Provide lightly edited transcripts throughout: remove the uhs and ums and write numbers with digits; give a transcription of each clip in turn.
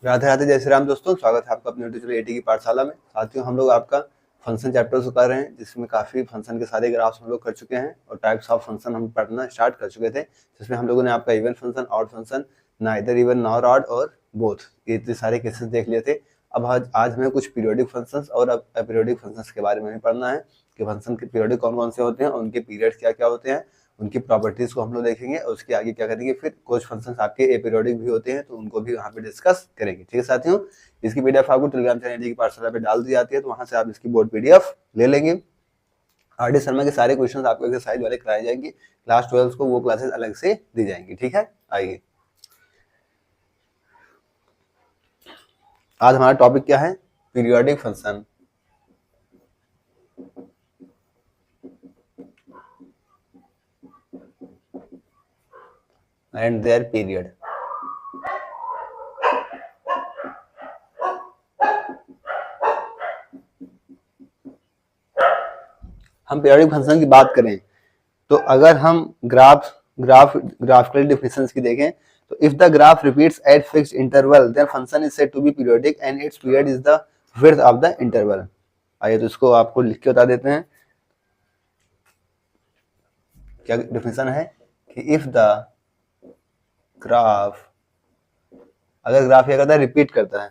राधे राधे, जय श्री राम दोस्तों। स्वागत है आपका अपने यूट्यूब चैनल एटी की पाठशाला में। साथियों, हम लोग आपका फंक्शन चैप्टर से कर रहे हैं, जिसमें काफ़ी फंक्शन के सारे ग्राफ्स हम लोग कर चुके हैं और टाइप्स ऑफ फंक्शन हम पढ़ना स्टार्ट कर चुके थे, जिसमें हम लोगों ने आपका even function, odd function, neither even nor odd और बोथ, ये इतने सारे केसेस देख लिए थे। अब आज हमें कुछ पीरियोडिक फंक्शंस और अपीरियोडिक फंक्शंस के बारे में भी पढ़ना है कि फंक्शन के पीरियोडिक कौन कौन से होते हैं और उनके पीरियड्स क्या क्या होते हैं, उनकी प्रॉपर्टीज को हम लोग देखेंगे और उसके आगे क्या करेंगे। फिर कुछ फंक्शंस आपके एपीरियोडिक भी होते हैं तो उनको भी वहाँ पे डिस्कस करेंगे। ठीक है साथियों, इसकी पीडीएफ आपको टेलीग्राम चैनल की पाठशाला पे डाल दी जाती है, तो वहाँ से आप इसकी बोर्ड पीडीएफ ले लेंगे। आर.डी. शर्मा के सारे क्वेश्चंस आपको एक्सरसाइज वाले कराए जाएंगे। क्लास 12 को वो क्लासेस अलग से दी जाएंगी। ठीक है, आइए आज हमारा टॉपिक क्या है, periodic function and there period. हम पीरियोडिक फंक्शन की बात करें तो अगर हम ग्राफिकल डेफिनेशंस की देखें तो if the graph repeats at fixed interval then function is said to be periodic and its period is the width of the interval. आइए तो इसको आपको लिख के बता देते हैं। क्या डेफिनेशन है कि इफ द ग्राफ, अगर ग्राफ क्या करता है, रिपीट करता है,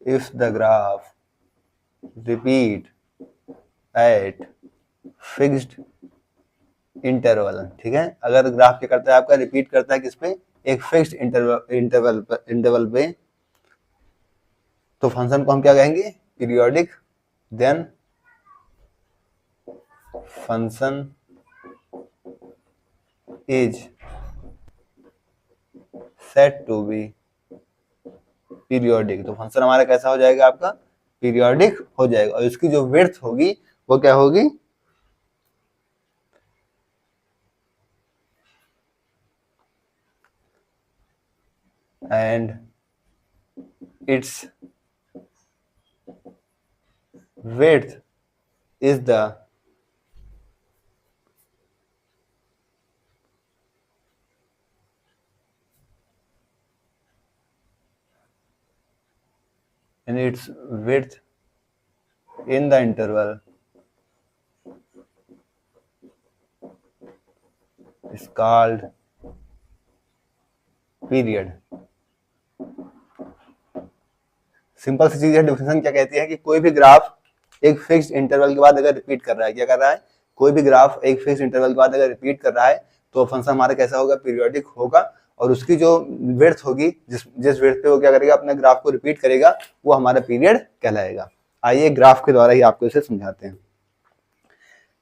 if the graph repeat at fixed interval, ठीक है, अगर ग्राफ क्या करता है आपका, रिपीट करता है किस पे, एक फिक्स्ड इंटरवल पे, तो फंक्शन को हम क्या कहेंगे, periodic. Then function is set to be periodic. तो फंक्शन हमारा कैसा हो जाएगा, आपका पीरियोडिक हो जाएगा और इसकी जो विड्थ होगी वो क्या होगी, and it's width is the and its width in the interval is called period। Simple सी चीज है। डेफिनेशन क्या कहती है कि कोई भी ग्राफ एक फिक्स्ड इंटरवल के बाद अगर रिपीट कर रहा है, क्या कर रहा है, कोई भी ग्राफ एक फिक्स्ड इंटरवल के बाद अगर रिपीट कर रहा है तो फंक्शन हमारा कैसा होगा, पीरियोडिक होगा और उसकी जो विड्थ होगी, जिस विड्थ पे वो क्या करेगा, अपने ग्राफ को रिपीट करेगा, वो हमारा पीरियड कहलाएगा। आइए ग्राफ के द्वारा ही आपको इसे समझाते हैं।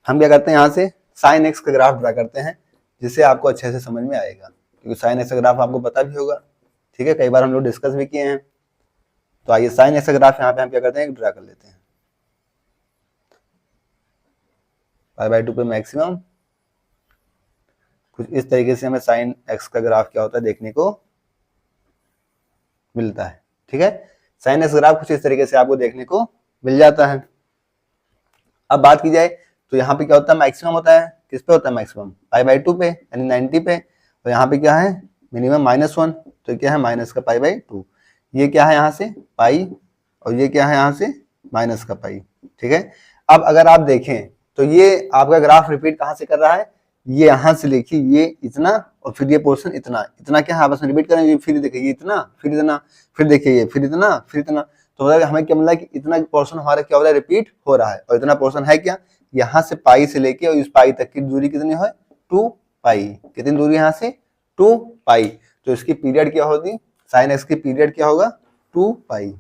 हम क्या करते हैं, यहाँ से साइन एक्स का ग्राफ ड्रा करते हैं जिससे आपको अच्छे से समझ में आएगा, क्योंकि साइन एक्स का ग्राफ आपको पता भी होगा। ठीक है, कई बार हम लोग डिस्कस भी किए हैं। तो आइए साइन एक्स का ग्राफ यहाँ पे हम क्या करते हैं, ड्रा कर लेते हैं। π/2 पे मैक्सिमम, कुछ इस तरीके से हमें साइन एक्स का ग्राफ क्या होता है देखने को मिलता है। ठीक है, साइन एक्स ग्राफ कुछ इस तरीके से आपको देखने को मिल जाता है। अब बात की जाए तो यहाँ पे क्या होता है, मैक्सिमम होता है, किस पे होता है मैक्सिमम, π/2 पे यानी 90 पे। और यहाँ पे क्या है, मिनिमम -1, तो क्या है माइनस का π/2। ये क्या है यहाँ से पाई और ये क्या है यहाँ से माइनस का पाई। ठीक है, अब अगर आप देखें तो ये आपका ग्राफ रिपीट कहाँ से कर रहा है, ये यहाँ से देखिए, ये इतना और फिर ये पोर्शन इतना, इतना क्या है आपस में रिपीट करेंगे, फिर देखिए ये इतना, फिर इतना, फिर देखिए ये, फिर इतना, फिर इतना। तो हमें क्या मिला कि इतना पोर्शन हमारा क्या हो रहा है, रिपीट हो रहा है। और इतना पोर्शन है क्या, यहाँ से पाई से लेके और इस पाई तक की दूरी कितनी है, 2 पाई। कितनी दूरी यहाँ से, 2 पाई। तो इसकी पीरियड क्या होगी, साइन एक्स की पीरियड क्या होगा, 2 पाई।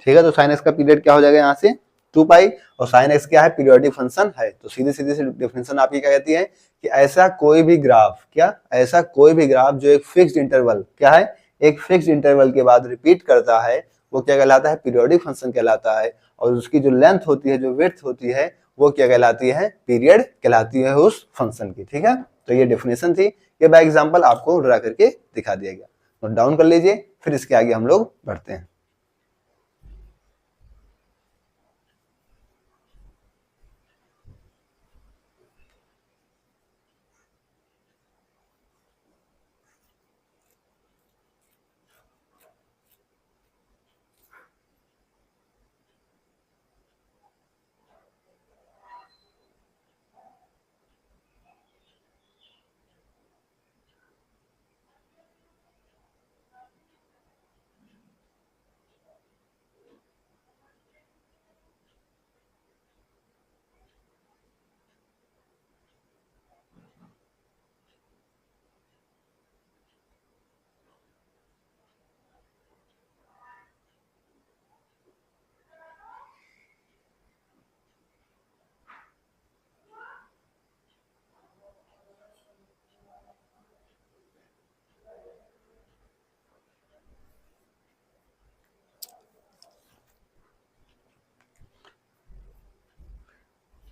ठीक है, तो साइन एक्स का पीरियड क्या हो जाएगा यहाँ से 2 पाई। और साइन एक्स क्या है, पीरियोडिक फंक्शन है। तो सीधी सीधी सी डेफिनेशन आपकी क्या कहती है कि ऐसा कोई भी ग्राफ, क्या, ऐसा कोई भी ग्राफ जो एक फिक्स्ड इंटरवल, क्या है, एक फिक्स्ड इंटरवल के बाद रिपीट करता है, वो क्या कहलाता है, पीरियोडिक फंक्शन कहलाता है। और उसकी जो लेंथ होती है, जो विड्थ होती है, वो क्या कहलाती है, पीरियड कहलाती है उस फंक्शन की। ठीक है, तो ये डेफिनेशन थी, ये बाय एग्जांपल आपको ड्रा करके दिखा दिया गया। नोट डाउन कर लीजिए, फिर इसके आगे हम लोग बढ़ते हैं।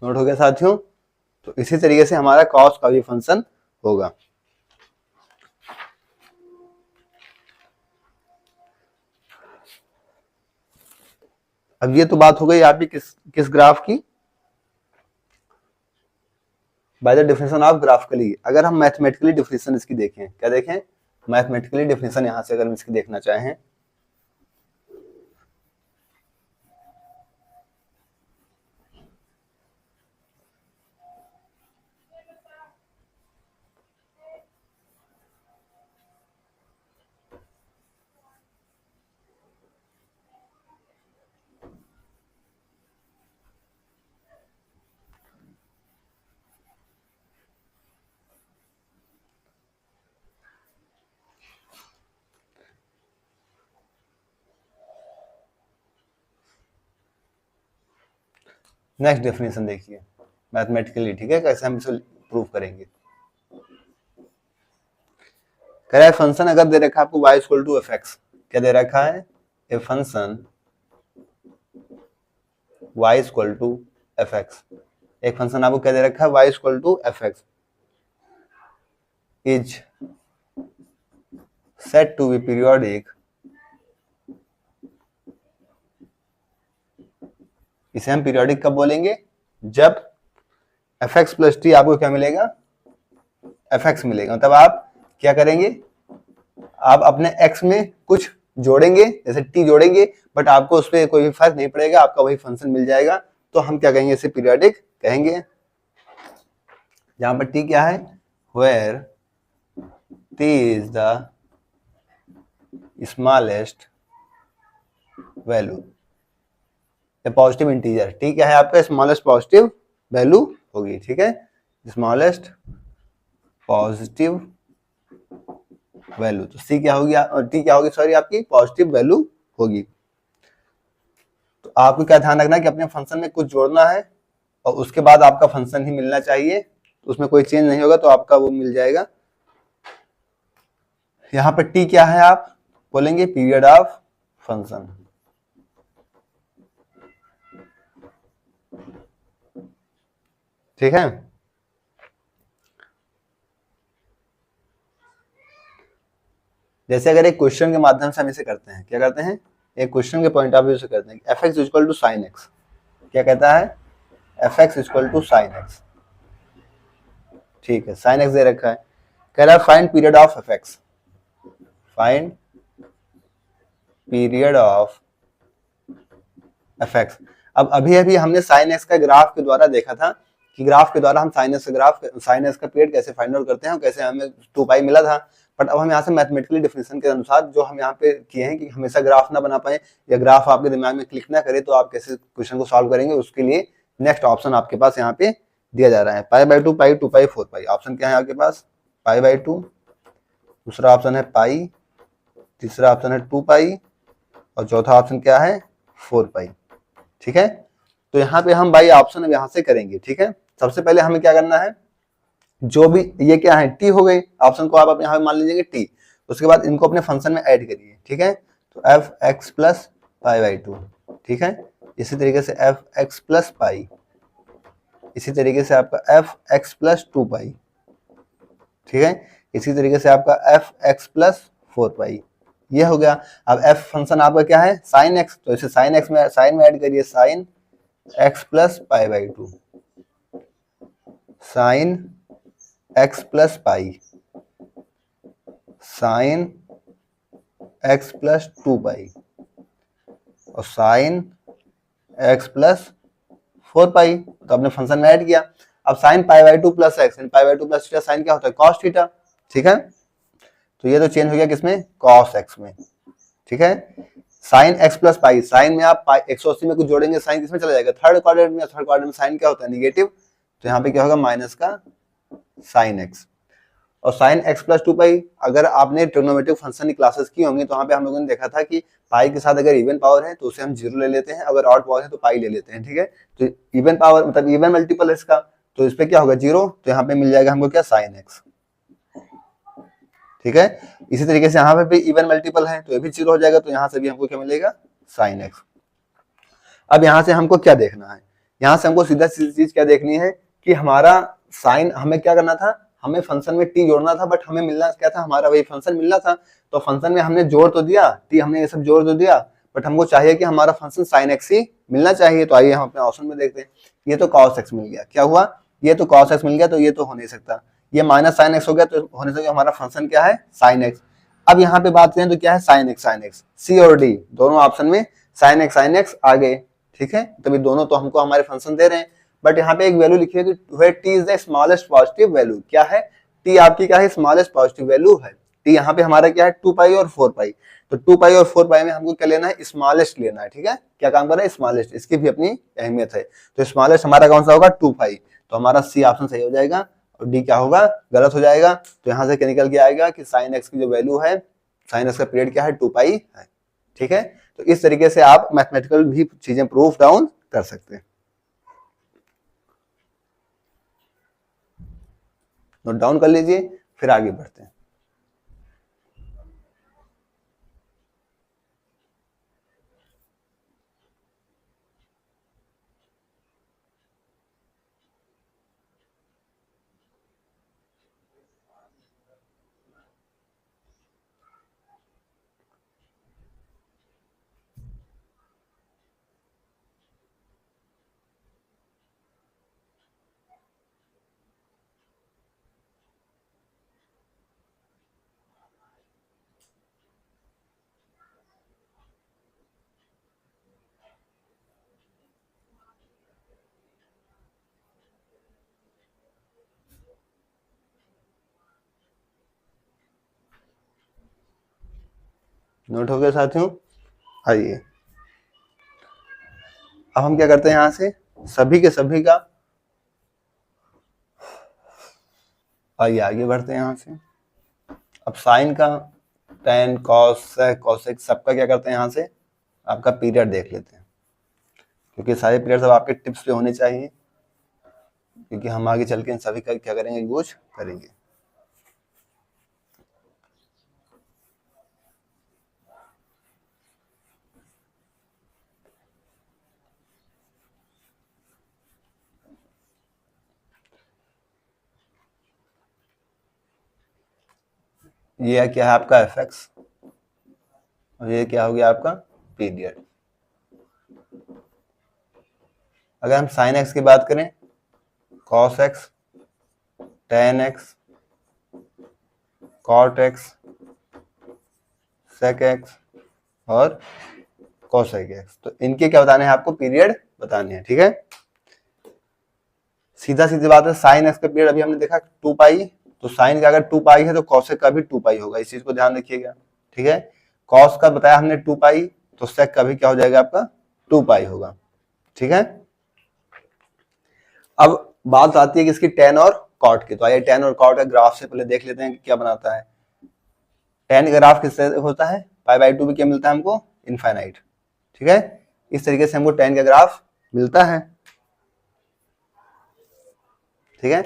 नोट हो गया साथियों। तो इसी तरीके से हमारा कॉस का भी फंक्शन होगा। अब ये तो बात हो गई आपकी किस ग्राफ की, by the definition of graphically. अगर हम मैथमेटिकली डेफिनेशन इसकी देखें, क्या देखें, मैथमेटिकली डेफिनेशन यहां से अगर हम इसकी देखना चाहें, नेक्स्ट डेफिनेशन देखिए मैथमेटिकली, ठीक है, कैसे हम इसे प्रूव करेंगे। कह रहा है फंक्शन अगर दे रखा है आपको y equal to F X, क्या दे रखा है, a function y equal to F X, एक फंक्शन आपको क्या दे रखा है, y equal to F X is set to be periodic, इसे हम पीरियोडिक कब बोलेंगे, जब एफ एक्स प्लस टी आपको क्या मिलेगा, एफ एक्स मिलेगा। तब आप क्या करेंगे, आप अपने x में कुछ जोड़ेंगे, जैसे t जोड़ेंगे, बट आपको उस पर कोई भी फर्क नहीं पड़ेगा, आपका वही फंक्शन मिल जाएगा। तो हम क्या कहेंगे, इसे पीरियोडिक कहेंगे। जहां पर t क्या है, where t is the smallest value, positive integer, t क्या है आपका, स्मॉलेस्ट पॉजिटिव वैल्यू होगी, ठीक है, स्मॉलेस्ट पॉजिटिव वैल्यू। तो सी क्या होगी, टी क्या होगी, सॉरी, आपकी पॉजिटिव वैल्यू होगी। तो आपको क्या ध्यान रखना है कि अपने फंक्शन में कुछ जोड़ना है और उसके बाद आपका फंक्शन ही मिलना चाहिए, तो उसमें कोई चेंज नहीं होगा, तो आपका वो मिल जाएगा। यहाँ पर टी क्या है, आप बोलेंगे पीरियड ऑफ फंक्शन, ठीक है। जैसे अगर एक क्वेश्चन के माध्यम से हम इसे करते हैं, क्या करते हैं, एक क्वेश्चन के पॉइंट ऑफ व्यू से करते हैं, F X equal to sine X, क्या कहता है, F X equal to sine X, ठीक है, साइन एक्स दे रखा है, कह रहा है find period of F x, find period of F x. अब अभी अभी हमने साइन एक्स का ग्राफ के द्वारा देखा था कि ग्राफ के द्वारा हम साइन एक्स का पीरियड कैसे फाइंड आउट करते हैं और कैसे हमें 2 पाई मिला था। बट अब हम यहाँ से मैथमेटिकली डेफिनेशन के अनुसार जो हम यहाँ पे किए हैं कि हमेशा ग्राफ ना बना पाए या ग्राफ आपके दिमाग में क्लिक ना करे, तो आप कैसे क्वेश्चन को सॉल्व करेंगे, उसके लिए नेक्स्ट ऑप्शन आपके पास यहाँ पे दिया जा रहा है, पाई by 2 pi, 2 pi, 4 pi. Option क्या है आपके पास, पाई बाई 2, दूसरा ऑप्शन है पाई, तीसरा ऑप्शन है 2 पाई और चौथा ऑप्शन क्या है, 4 पाई, ठीक है। तो यहाँ पे हम बाई ऑप्शन अब यहाँ से करेंगे, ठीक है। सबसे पहले हमें क्या करना है, जो भी ये क्या है, टी हो गई, ऑप्शन को आप यहाँ पे मान लीजिए टी, उसके बाद इनको अपने फंक्शन में ऐड करिए, ठीक है। तो F x plus pi by 2, ठीक है। इसी तरीके से एफ एक्स प्लस पाई, इसी तरीके से आपका एफ एक्स प्लस 2 पाई, ठीक है। इसी तरीके से आपका एफ एक्स प्लस 4 पाई, ये हो गया। अब एफ फंक्शन आपका क्या है, साइन एक्स, तो इसे साइन एक्स में ऐड करिए, sign X plus pi by 2, sign X plus pi, sign X plus 2 पाई और साइन एक्स प्लस 4 पाई, तो आपने फंक्शन में ऐड किया। अब sine pi by 2 plus X, pi by 2 plus theta, sine क्या होता है, कॉस थीटा, ठीक है। तो ये तो चेंज हो गया किसमें, कॉस एक्स में, ठीक है। Sine X plus pi, sine में आप 180 में कुछ जोड़ेंगे, साइन किसमें चला जाएगा, थर्ड क्वाड्रेंट में, थर्ड क्वाड्रेंट में साइन क्या होता है, निगेटिव, तो यहाँ पे क्या होगा, माइनस का साइन एक्स। और साइन एक्स प्लस 2 पाई, अगर आपने ट्रिग्नोमेट्रिक फंक्शन की क्लासेस की होंगी तो वहां पे हम लोगों ने देखा था कि पाई के साथ अगर इवन पावर है तो उसे हम 0 ले लेते हैं, अगर ऑड पावर है तो पाई ले लेते हैं, ठीक है। तो इवन पावर मतलब इवन मल्टीपल है इसका, तो इस पे क्या होगा, 0, तो यहाँ पे मिल जाएगा हमको क्या, साइन एक्स, ठीक है। इसी तरीके से यहाँ पे भी इवन मल्टीपल है तो ये भी 0 हो जाएगा, तो यहाँ से भी हमको क्या मिलेगा, साइन एक्स। अब यहाँ से हमको क्या देखना है, यहाँ से हमको सीधा सीधी चीज क्या देखनी है कि हमारा साइन, हमें क्या करना था, हमें फंक्शन में टी जोड़ना था, बट हमें मिलना क्या था, हमारा वही फंक्शन मिलना था। तो फंक्शन में हमने जोड़ तो दिया, टी हमने ये सब जोड़ तो दिया, बट हमको चाहिए कि हमारा फंक्शन साइन एक्स ही मिलना चाहिए। तो आइए हम अपने ऑप्शन में देखते हैं। ये तो कॉस एक्स मिल गया, क्या हुआ, ये तो कॉस एक्स मिल गया, तो ये तो हो नहीं सकता। ये माइनस साइन एक्स हो गया, तो होने से हमारा फंक्शन क्या है, साइन एक्स। अब यहाँ पे बात करें तो क्या है, साइन एक्स सी और डी दोनों ऑप्शन में साइन एक्स आ गए, ठीक है। तभी दोनों तो हमको हमारे फंक्शन दे रहे हैं, बट यहाँ पे एक वैल्यू लिखी है कि where T is the smallest positive value. क्या है, टी आपकी क्या है, स्मॉलेस्ट पॉजिटिव वैल्यू है। टी यहाँ पे हमारा क्या है, 2 पाई और 4 पाई। तो 2 पाई और 4 पाई में हमको क्या लेना है, स्मॉलेस्ट लेना है, ठीक है। क्या काम कर रहा है, स्मॉलेस्ट, इसकी भी अपनी अहमियत है। तो स्मॉलेस्ट हमारा कौन सा होगा, 2 पाई। तो हमारा सी ऑप्शन सही हो जाएगा और डी क्या होगा, गलत हो जाएगा। तो यहाँ से क्या निकल के आएगा कि साइन एक्स की जो वैल्यू है, साइन एक्स का पीरियड क्या है, 2 पाई है, ठीक है। तो इस तरीके से आप मैथमेटिकल भी चीजें प्रूफ डाउन कर सकते हैं। नोट डाउन कर लीजिए, फिर आगे बढ़ते हैं। नोट हो गया साथियों, आइए अब हम क्या करते हैं, यहां से सभी के सभी का, आइए आगे बढ़ते हैं। यहां से अब साइन का, टेन, कॉस, सेक, कोसेक, सबका क्या करते हैं, यहां से आपका पीरियड देख लेते हैं, क्योंकि सारे पीरियड सब आपके टिप्स पे होने चाहिए, क्योंकि हम आगे चल के इन सभी का क्या करेंगे, यूज करेंगे। ये क्या है आपका एफ एक्स, और ये क्या हो गया आपका पीरियड। अगर हम साइन एक्स की बात करें, cos X, tan X, cot X, sec X और कोसेक एक्स, तो इनके क्या बताने हैं आपको, पीरियड बताने हैं, ठीक है। सीधा सीधी बात है, साइन एक्स का पीरियड अभी हमने देखा 2 पाई, तो साइन का अगर 2 पाई है तो कॉसेक का भी 2 पाई होगा, इस चीज को ध्यान रखिएगा, ठीक है। कॉस का बताया हमने 2 पाई, तो सेक का भी क्या हो जाएगा आपका 2 पाई होगा, ठीक है। अब बात आती है कि इसकी टेन और कॉट की, तो आइए टेन और कॉट का ग्राफ से पहले देख लेते हैं कि क्या बनाता है। टेन का ग्राफ किस तरह होता है, पाई बाई 2 में क्या मिलता है हमको, इनफाइनाइट, ठीक है। इस तरीके से हमको टेन का ग्राफ मिलता है, ठीक है।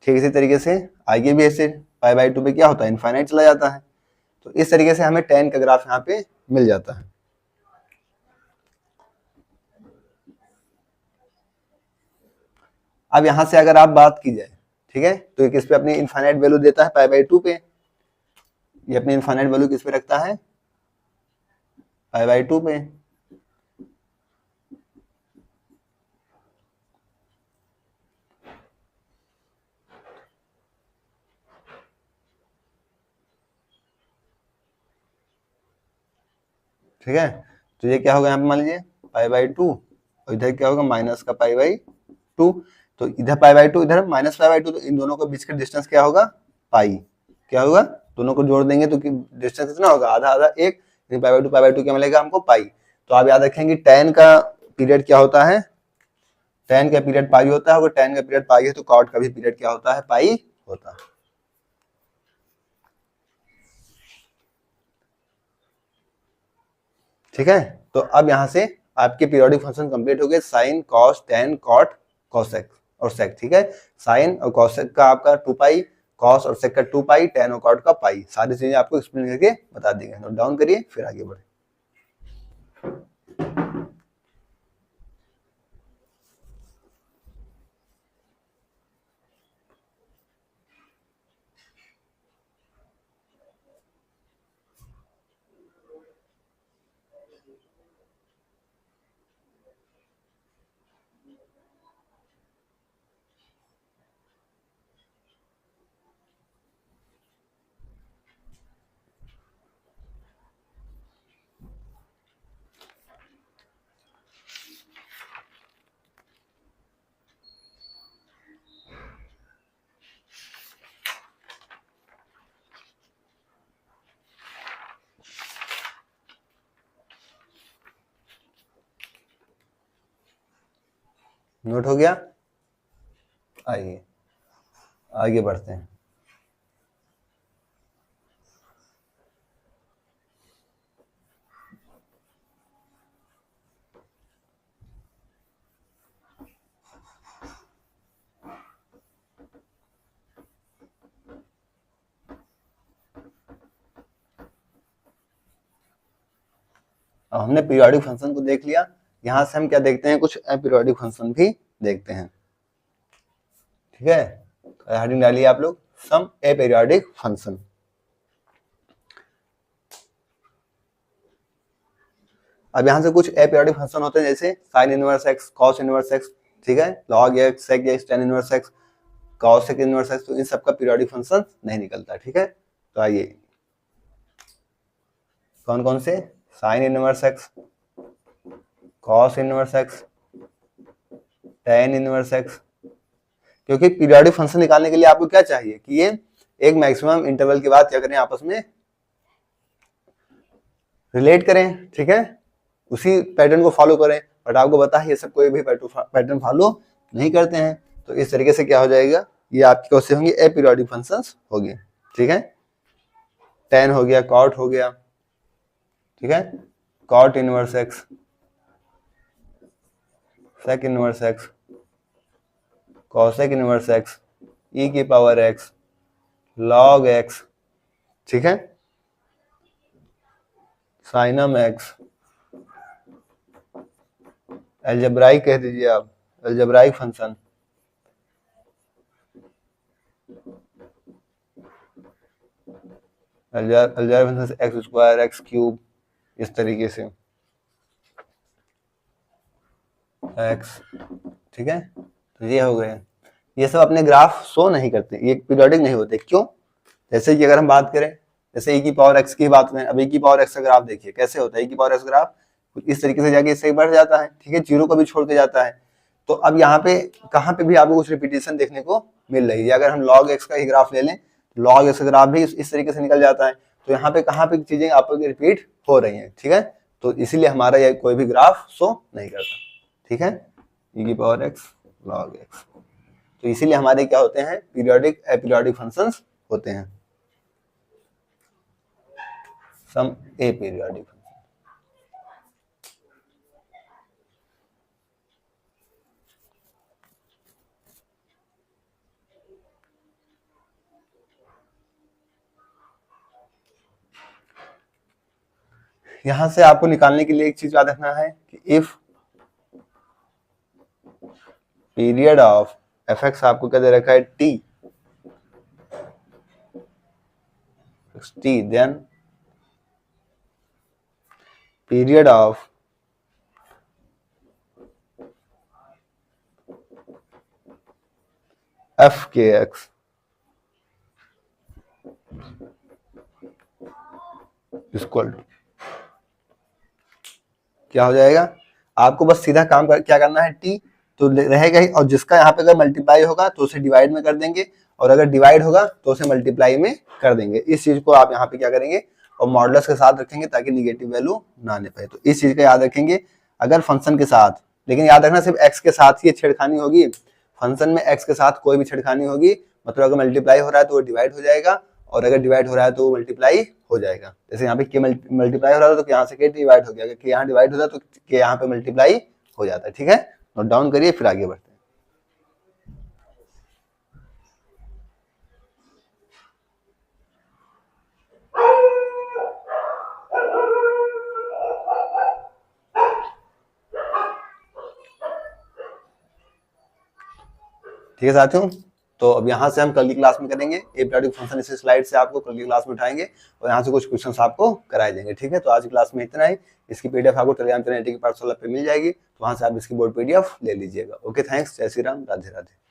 ठीक इसी तरीके से आगे भी ऐसे पाई बाई 2 पे क्या होता है, इनफाइनाइट चला जाता है। तो इस तरीके से हमें टेन का ग्राफ यहाँ पे मिल जाता है। अब यहां से अगर आप बात की जाए, ठीक है, तो ये किस पे अपनी इनफाइनाइट वैल्यू देता है, पाई बाई 2 पे। ये अपनी इनफाइनाइट वैल्यू किस पे रखता है, पाई बाई 2 पे। ठीक है, तो ये क्या होगा यहाँ पे, मान लीजिए पाई बाई 2, और इधर क्या होगा, माइनस का पाई बाई 2। तो इधर पाई बाई 2, इधर माइनस पाई बाई 2, तो इन दोनों के बीच का डिस्टेंस क्या होगा, पाई। क्या होगा, दोनों को जोड़ देंगे तो डिस्टेंस कितना होगा, आधा आधा एक, पाई बाई 2 क्या मिलेगा हमको, पाई। तो आप याद रखेंगे टेन का पीरियड क्या होता है, टेन का पीरियड पाई होता है, अगर टेन का पीरियड पाई है तो कॉट का भी पीरियड क्या होता है, पाई होता है। ठीक है, तो अब यहां से आपके पीरियोडिक फंक्शन कंप्लीट हो गए, sine, cos, tan, cot, cosec और सेक, ठीक है। साइन और कोसेक का आपका 2 पाई, कॉस और सेक का 2 पाई, टेन और कॉट का पाई, सारी चीजें आपको एक्सप्लेन करके बता दी गई। नोट डाउन करिए, फिर आगे बढ़े। नोट हो गया। आइए आगे बढ़ते हैं। अब हमने पीरियोडिक फंक्शन को देख लिया, यहां से हम क्या देखते हैं, कुछ अपीरियोडिक फंक्शन भी देखते हैं। ठीक है, हेडिंग डालिए आप लोग, सम अपीरियोडिक फंक्शन। अब यहां से कुछ अपीरियोडिक फंक्शन होते हैं, जैसे sine inverse X, cos inverse X, ठीक है, log X, sec X, tan inverse X, cosec inverse X, तो इन सबका पीरियोडिक फंक्शन नहीं निकलता। ठीक है, तो आइए कौन कौन से, sign inverse X, cos inverse x, tan inverse x. क्योंकि पीरियोडिक फंक्शन निकालने के लिए आपको क्या चाहिए कि ये एक मैक्सिमम इंटरवल के बाद क्या करें, आपस में रिलेट करें। ठीक है, उसी पैटर्न को फॉलो करें, बट आपको पता है ये सब कोई भी पैटर्न फॉलो नहीं करते हैं। तो इस तरीके से क्या हो जाएगा, ये आपकी कौन से होंगे, अपीरियोडिक फंक्शंस होंगे। ठीक है, टेन हो गया, कॉट हो गया, ठीक है, cot inverse x, sec inverse x, cosec inverse x, e की पावर एक्स, लॉग एक्स, ठीक है, साइनम एक्स, अलजेब्राइक कह दीजिए आप, algebraic function, algebraic function x square, x cube, इस तरीके से एक्स। ठीक है, तो ये हो गए। ये सब अपने ग्राफ शो नहीं करते, ये पीरियोडिक नहीं होते। क्यों? जैसे कि अगर हम बात करें, जैसे e की पावर x की बात करें, अब e की पावर x का ग्राफ देखिए कैसे होता है। e की पावर x ग्राफ कुछ इस तरीके से जाके इससे बढ़ जाता है, ठीक है, जीरो को भी छोड़ के जाता है। तो अब यहाँ पे कहाँ पे भी आपको कुछ रिपीटेशन देखने को मिल रही है। अगर हम log x का ही ग्राफ ले लें, log x का ग्राफ भी इस तरीके से निकल जाता है। तो यहाँ पे कहाँ पे चीजें आपको रिपीट हो रही है। ठीक है, तो इसीलिए हमारा यह कोई भी ग्राफ शो नहीं करता। ठीक है, e की पावर x log x, तो इसीलिए हमारे क्या होते हैं, पीरियोडिक अपीरियोडिक फंक्शंस होते हैं, सम अपीरियोडिक फंक्शन। यहां से आपको निकालने के लिए एक चीज याद रखना है कि if period of F X आपको क्या दे रखा है, T, then period of F के एक्स इक्वल टू क्या हो जाएगा। आपको बस सीधा काम क्या करना है, टी तो रहेगा ही, और जिसका यहाँ पे अगर मल्टीप्लाई होगा तो उसे डिवाइड में कर देंगे, और अगर डिवाइड होगा तो उसे मल्टीप्लाई में कर देंगे। इस चीज को आप यहाँ पे क्या करेंगे, और मॉडुलस के साथ रखेंगे ताकि निगेटिव वैल्यू ना आने पाए। तो इस चीज का याद रखेंगे अगर फंक्शन के साथ, लेकिन याद रखना सिर्फ एक्स के साथ ही छेड़खानी होगी। फंक्शन में एक्स के साथ कोई भी छेड़खानी होगी, मतलब अगर मल्टीप्लाई हो रहा है तो वो डिवाइड हो जाएगा, और अगर डिवाइड हो रहा है तो वो मल्टीप्लाई हो जाएगा। जैसे यहाँ पे के मल्टीप्लाई हो रहा है तो यहाँ से के डिवाइड हो गया, कि यहाँ डिवाइड हो रहा है तो के यहाँ पे मल्टीप्लाई हो जाता है। ठीक है, नोट डाउन करिए, फिर आगे बढ़ते हैं। ठीक है साथियों, तो अब यहाँ से हम कल की क्लास में करेंगे अपीरियोडिक फंक्शन। इस स्लाइड से आपको कल की क्लास में उठाएंगे और यहाँ से कुछ क्वेश्चंस आपको कराए जाएंगे। ठीक है, तो आज की क्लास में इतना ही। इसकी पीडीएफ आपको टेलीग्राम चैनल की पाठशाला पे मिल जाएगी, तो वहां से आप इसकी बोर्ड पीडीएफ ले लीजिएगा। ओके, थैंक्स, जय श्री राम, राधे राधे।